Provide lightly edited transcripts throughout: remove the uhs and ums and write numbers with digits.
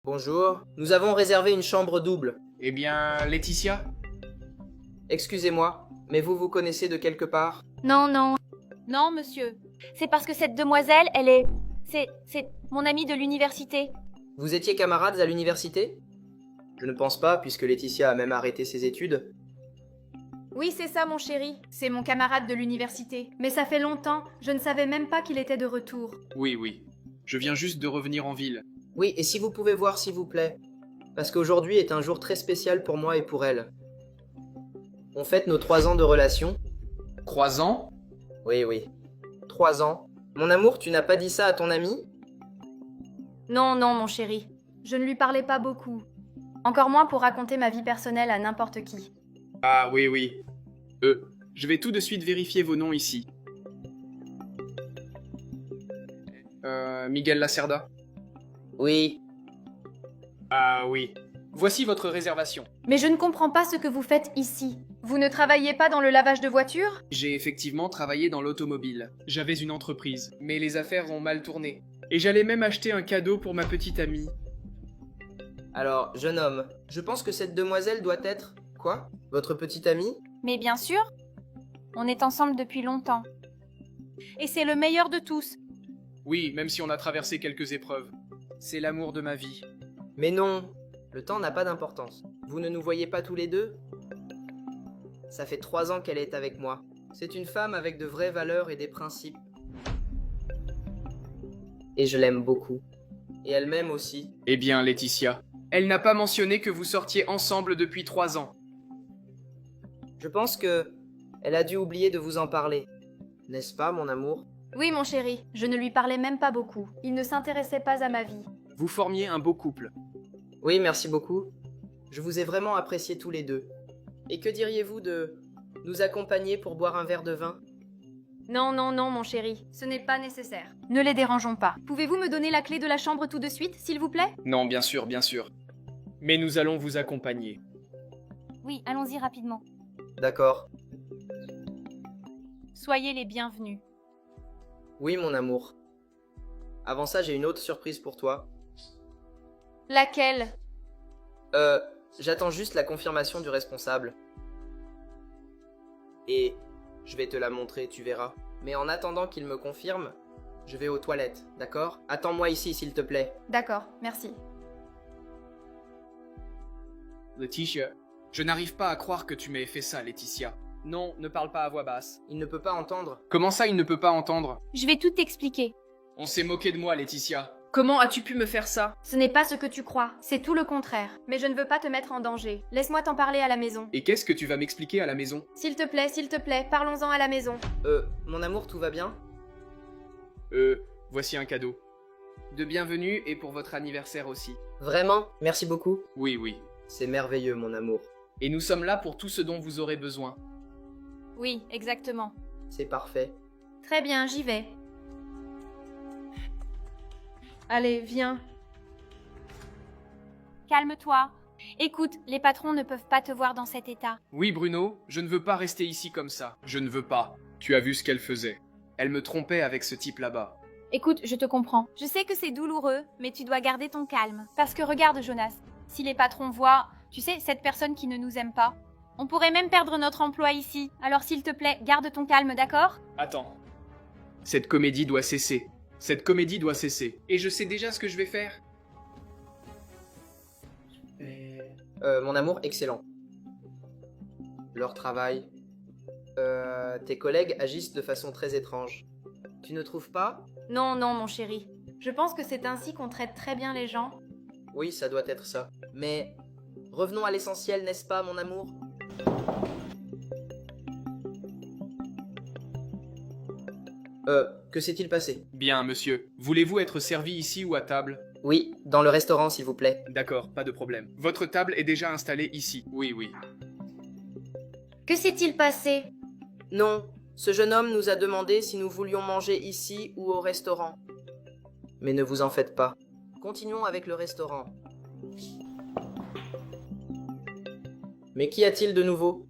Bonjour, nous avons réservé une chambre double. Eh bien, Laetitia? Excusez-moi, mais vous connaissez de quelque part? Non, non. Non, monsieur. C'est parce que cette demoiselle, elle est... C'est mon amie de l'université. Vous étiez camarades à l'université? Je ne pense pas, puisque Laetitia a même arrêté ses études. Oui, c'est ça, mon chéri. C'est mon camarade de l'université. Mais ça fait longtemps, je ne savais même pas qu'il était de retour. Oui, oui. Je viens juste de revenir en ville. Oui, et si vous pouvez voir, s'il vous plaît. Parce qu'aujourd'hui est un jour très spécial pour moi et pour elle. On fête nos 3 ans de relation. 3 ans? Oui, oui. 3 ans. Mon amour, tu n'as pas dit ça à ton ami? Non, non, mon chéri. Je ne lui parlais pas beaucoup. Encore moins pour raconter ma vie personnelle à n'importe qui. Ah oui, oui. Je vais tout de suite vérifier vos noms ici. Miguel Lacerda? Oui. Ah oui. Voici votre réservation. Mais je ne comprends pas ce que vous faites ici. Vous ne travaillez pas dans le lavage de voitures? J'ai effectivement travaillé dans l'automobile. J'avais une entreprise, mais les affaires ont mal tourné. Et j'allais même acheter un cadeau pour ma petite amie. Alors, jeune homme, je pense que cette demoiselle doit être... Quoi? Votre petite amie? Mais bien sûr, on est ensemble depuis longtemps. Et c'est le meilleur de tous. Oui, même si on a traversé quelques épreuves. C'est l'amour de ma vie. Mais non, le temps n'a pas d'importance. Vous ne nous voyez pas tous les deux? Ça fait 3 ans qu'elle est avec moi. C'est une femme avec de vraies valeurs et des principes. Et je l'aime beaucoup. Et elle m'aime aussi. Eh bien, Laetitia, elle n'a pas mentionné que vous sortiez ensemble depuis 3 ans. Je pense que... elle a dû oublier de vous en parler. N'est-ce pas, mon amour? Oui, mon chéri. Je ne lui parlais même pas beaucoup. Il ne s'intéressait pas à ma vie. Vous formiez un beau couple. Oui, merci beaucoup. Je vous ai vraiment appréciés tous les deux. Et que diriez-vous de... nous accompagner pour boire un verre de vin? Non, non, non, mon chéri. Ce n'est pas nécessaire. Ne les dérangeons pas. Pouvez-vous me donner la clé de la chambre tout de suite, s'il vous plaît? Non, bien sûr, bien sûr. Mais nous allons vous accompagner. Oui, allons-y rapidement. D'accord. Soyez les bienvenus. Oui, mon amour. Avant ça, j'ai une autre surprise pour toi. Laquelle? J'attends juste la confirmation du responsable. Et je vais te la montrer, tu verras. Mais en attendant qu'il me confirme, je vais aux toilettes, d'accord? Attends-moi ici, s'il te plaît. D'accord, merci. Laetitia, je n'arrive pas à croire que tu m'aies fait ça, Laetitia. Non, ne parle pas à voix basse. Il ne peut pas entendre. Comment ça, il ne peut pas entendre? Je vais tout expliquer. On s'est moqué de moi, Laetitia. Comment as-tu pu me faire ça? Ce n'est pas ce que tu crois, c'est tout le contraire. Mais je ne veux pas te mettre en danger. Laisse-moi t'en parler à la maison. Et qu'est-ce que tu vas m'expliquer à la maison? S'il te plaît, parlons-en à la maison. Mon amour, tout va bien? Voici un cadeau. De bienvenue et pour votre anniversaire aussi. Vraiment? Merci beaucoup. Oui, oui. C'est merveilleux, mon amour. Et nous sommes là pour tout ce dont vous aurez besoin. Oui, exactement. C'est parfait. Très bien, j'y vais. Allez, viens. Calme-toi. Écoute, les patrons ne peuvent pas te voir dans cet état. Oui, Bruno, je ne veux pas rester ici comme ça. Je ne veux pas. Tu as vu ce qu'elle faisait. Elle me trompait avec ce type là-bas. Écoute, je te comprends. Je sais que c'est douloureux, mais tu dois garder ton calme. Parce que regarde, Jonas, si les patrons voient, tu sais, cette personne qui ne nous aime pas, on pourrait même perdre notre emploi ici. Alors s'il te plaît, garde ton calme, d'accord? Attends. Cette comédie doit cesser. Cette comédie doit cesser. Et je sais déjà ce que je vais faire. Mon amour, excellent. Leur travail. Tes collègues agissent de façon très étrange. Tu ne trouves pas? Non, non, mon chéri. Je pense que c'est ainsi qu'on traite très bien les gens. Oui, ça doit être ça. Mais revenons à l'essentiel, n'est-ce pas, mon amour? Que s'est-il passé? Bien, monsieur. Voulez-vous être servi ici ou à table? Oui, dans le restaurant, s'il vous plaît. D'accord, pas de problème. Votre table est déjà installée ici. Oui, oui. Que s'est-il passé? Non, ce jeune homme nous a demandé si nous voulions manger ici ou au restaurant. Mais ne vous en faites pas. Continuons avec le restaurant. Mais qu'y a-t-il de nouveau?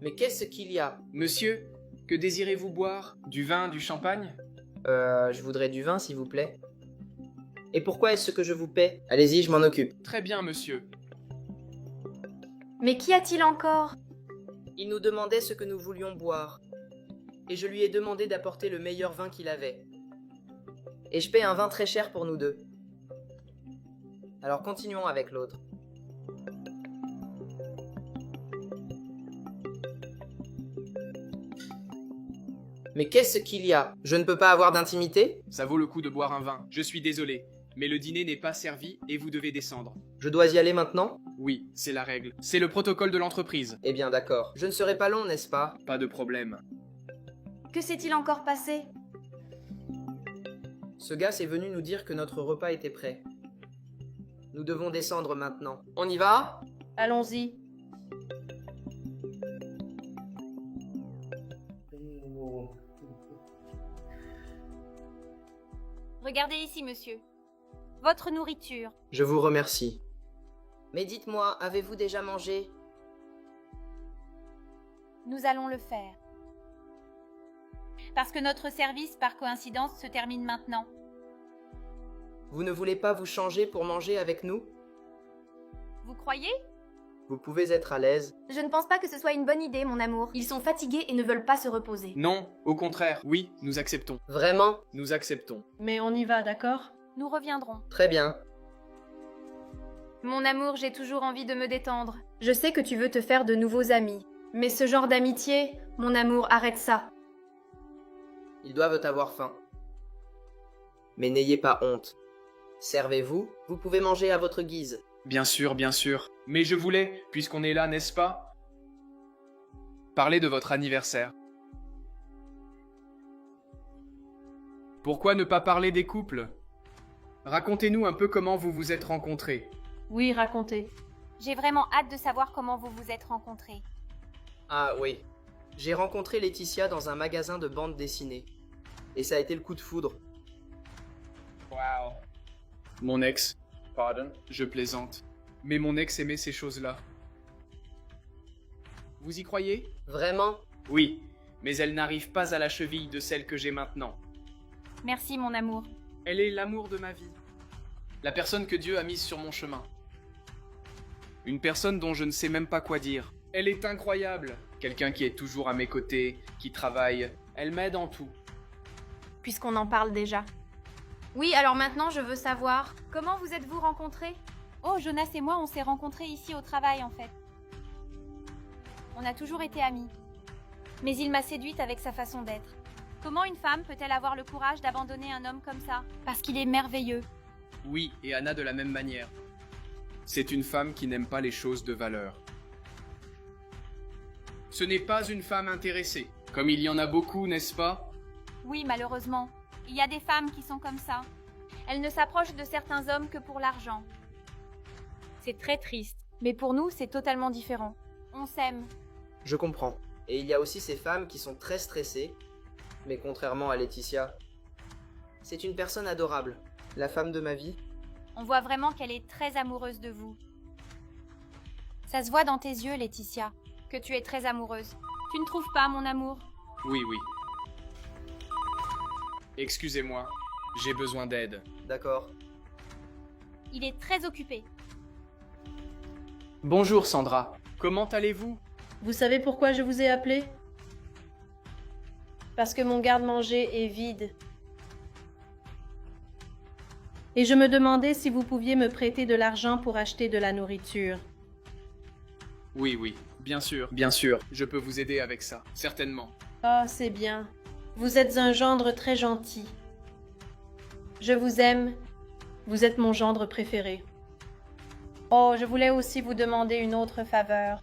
Mais qu'est-ce qu'il y a? Monsieur, que désirez-vous boire? Du vin, du champagne? Je voudrais du vin, s'il vous plaît. Et pourquoi est-ce que je vous paie? Allez-y, je m'en occupe. Très bien, monsieur. Mais qu'y a-t-il encore? Il nous demandait ce que nous voulions boire. Et je lui ai demandé d'apporter le meilleur vin qu'il avait. Et je paie un vin très cher pour nous deux. Alors continuons avec l'autre. Mais qu'est-ce qu'il y a? Je ne peux pas avoir d'intimité? Ça vaut le coup de boire un vin. Je suis désolé, mais le dîner n'est pas servi et vous devez descendre. Je dois y aller maintenant? Oui, c'est la règle. C'est le protocole de l'entreprise. Eh bien d'accord. Je ne serai pas long, n'est-ce pas? Pas de problème. Que s'est-il encore passé? Ce gars est venu nous dire que notre repas était prêt. Nous devons descendre maintenant. On y va? Allons-y. Regardez ici, monsieur. Votre nourriture. Je vous remercie. Mais dites-moi, avez-vous déjà mangé? Nous allons le faire. Parce que notre service, par coïncidence, se termine maintenant. Vous ne voulez pas vous changer pour manger avec nous? Vous croyez? Vous pouvez être à l'aise. Je ne pense pas que ce soit une bonne idée, mon amour. Ils sont fatigués et ne veulent pas se reposer. Non, au contraire. Oui, nous acceptons. Vraiment? Nous acceptons. Mais on y va, d'accord? Nous reviendrons. Très bien. Mon amour, j'ai toujours envie de me détendre. Je sais que tu veux te faire de nouveaux amis. Mais ce genre d'amitié, mon amour, arrête ça. Ils doivent avoir faim. Mais n'ayez pas honte. Servez-vous, vous pouvez manger à votre guise. Bien sûr, bien sûr. Mais je voulais, puisqu'on est là, n'est-ce pas, parler de votre anniversaire. Pourquoi ne pas parler des couples? Racontez-nous un peu comment vous vous êtes rencontrés. Oui, racontez. J'ai vraiment hâte de savoir comment vous vous êtes rencontrés. Ah oui. J'ai rencontré Laetitia dans un magasin de bande dessinée. Et ça a été le coup de foudre. Wow. Mon ex. Pardon? Je plaisante. Mais mon ex aimait ces choses-là. Vous y croyez? Vraiment? Oui, mais elle n'arrive pas à la cheville de celle que j'ai maintenant. Merci, mon amour. Elle est l'amour de ma vie. La personne que Dieu a mise sur mon chemin. Une personne dont je ne sais même pas quoi dire. Elle est incroyable. Quelqu'un qui est toujours à mes côtés, qui travaille. Elle m'aide en tout. Puisqu'on en parle déjà. Oui, alors maintenant, je veux savoir, comment vous êtes-vous rencontrés? Oh, Jonas et moi, on s'est rencontrés ici au travail, en fait. On a toujours été amis. Mais il m'a séduite avec sa façon d'être. Comment une femme peut-elle avoir le courage d'abandonner un homme comme ça? Parce qu'il est merveilleux. Oui, et Anna de la même manière. C'est une femme qui n'aime pas les choses de valeur. Ce n'est pas une femme intéressée, comme il y en a beaucoup, n'est-ce pas? Oui, malheureusement. Il y a des femmes qui sont comme ça. Elles ne s'approchent de certains hommes que pour l'argent. C'est très triste. Mais pour nous, c'est totalement différent. On s'aime. Je comprends. Et il y a aussi ces femmes qui sont très stressées. Mais contrairement à Laetitia, c'est une personne adorable. La femme de ma vie. On voit vraiment qu'elle est très amoureuse de vous. Ça se voit dans tes yeux, Laetitia, que tu es très amoureuse. Tu ne trouves pas, mon amour? Oui, oui. Excusez-moi, j'ai besoin d'aide. D'accord. Il est très occupé. Bonjour Sandra, comment allez-vous? Vous savez pourquoi je vous ai appelé? Parce que mon garde-manger est vide. Et je me demandais si vous pouviez me prêter de l'argent pour acheter de la nourriture. Oui, oui, bien sûr, je peux vous aider avec ça, certainement. Ah, c'est bien. Vous êtes un gendre très gentil. Je vous aime. Vous êtes mon gendre préféré. Oh, je voulais aussi vous demander une autre faveur.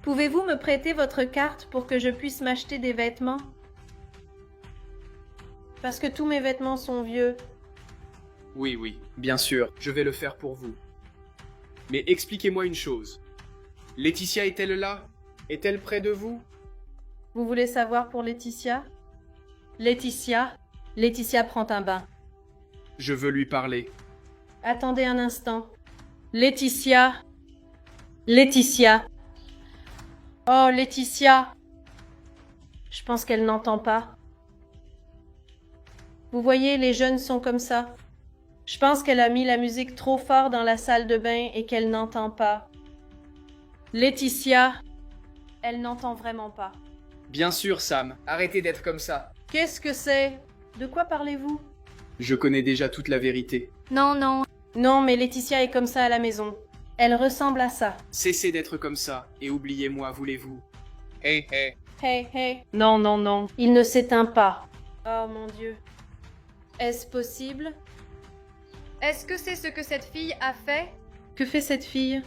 Pouvez-vous me prêter votre carte pour que je puisse m'acheter des vêtements? Parce que tous mes vêtements sont vieux. Oui, oui, bien sûr, je vais le faire pour vous. Mais expliquez-moi une chose. Laetitia est-elle là? Est-elle près de vous? Vous voulez savoir pour Laetitia? Laetitia prend un bain. Je veux lui parler. Attendez un instant. Laetitia. Oh, Laetitia. Je pense qu'elle n'entend pas. Vous voyez, les jeunes sont comme ça. Je pense qu'elle a mis la musique trop fort dans la salle de bain et qu'elle n'entend pas. Laetitia, elle n'entend vraiment pas. Bien sûr, Sam, arrêtez d'être comme ça. Qu'est-ce que c'est? De quoi parlez-vous? Je connais déjà toute la vérité. Non, non. Non, mais Laetitia est comme ça à la maison. Elle ressemble à ça. Cessez d'être comme ça, et oubliez-moi, voulez-vous. Hey, hey. Hey, hey. Non, non, non. Il ne s'éteint pas. Oh mon Dieu. Est-ce possible? Est-ce que c'est ce que cette fille a fait? Que fait cette fille?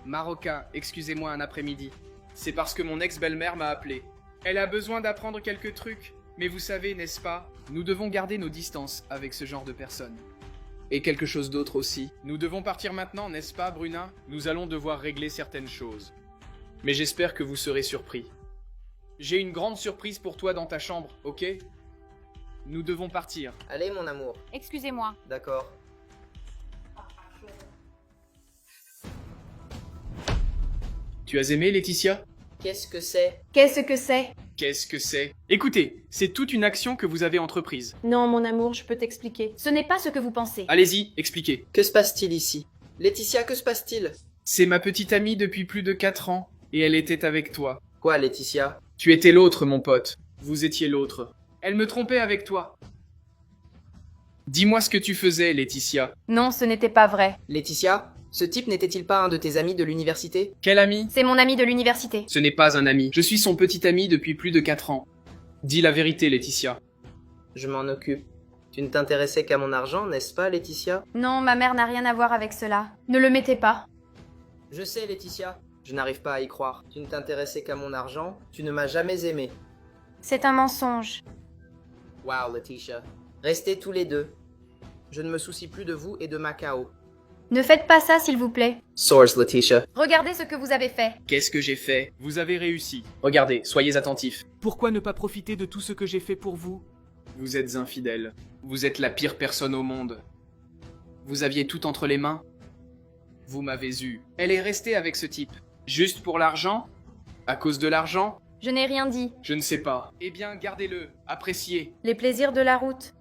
Marocain, excusez-moi un après-midi. C'est parce que mon ex-belle-mère m'a appelé. Elle a besoin d'apprendre quelques trucs. Mais vous savez, n'est-ce pas? Nous devons garder nos distances avec ce genre de personnes. Et quelque chose d'autre aussi. Nous devons partir maintenant, n'est-ce pas, Bruna? Nous allons devoir régler certaines choses. Mais j'espère que vous serez surpris. J'ai une grande surprise pour toi dans ta chambre, ok? Nous devons partir. Allez, mon amour. Excusez-moi. D'accord. Tu as aimé, Laetitia? Qu'est-ce que c'est? Qu'est-ce que c'est? Qu'est-ce que c'est? Écoutez, c'est toute une action que vous avez entreprise. Non, mon amour, je peux t'expliquer. Ce n'est pas ce que vous pensez. Allez-y, expliquez. Que se passe-t-il ici? Laetitia, que se passe-t-il? C'est ma petite amie depuis plus de 4 ans, et elle était avec toi. Quoi, Laetitia? Tu étais l'autre, mon pote. Vous étiez l'autre. Elle me trompait avec toi. Dis-moi ce que tu faisais, Laetitia. Non, ce n'était pas vrai. Laetitia? Ce type n'était-il pas un de tes amis de l'université? Quel ami? C'est mon ami de l'université. Ce n'est pas un ami. Je suis son petit ami depuis plus de 4 ans. Dis la vérité, Laetitia. Je m'en occupe. Tu ne t'intéressais qu'à mon argent, n'est-ce pas, Laetitia? Non, ma mère n'a rien à voir avec cela. Ne le mettez pas. Je sais, Laetitia. Je n'arrive pas à y croire. Tu ne t'intéressais qu'à mon argent. Tu ne m'as jamais aimé. C'est un mensonge. Wow, Laetitia. Restez tous les deux. Je ne me soucie plus de vous et de Macao. Ne faites pas ça, s'il vous plaît. Source, Laetitia. Regardez ce que vous avez fait. Qu'est-ce que j'ai fait? Vous avez réussi. Regardez, soyez attentifs. Pourquoi ne pas profiter de tout ce que j'ai fait pour vous? Vous êtes infidèle. Vous êtes la pire personne au monde. Vous aviez tout entre les mains. Vous m'avez eu. Elle est restée avec ce type. Juste pour l'argent? À cause de l'argent? Je n'ai rien dit. Je ne sais pas. Eh bien, gardez-le. Appréciez. Les plaisirs de la route.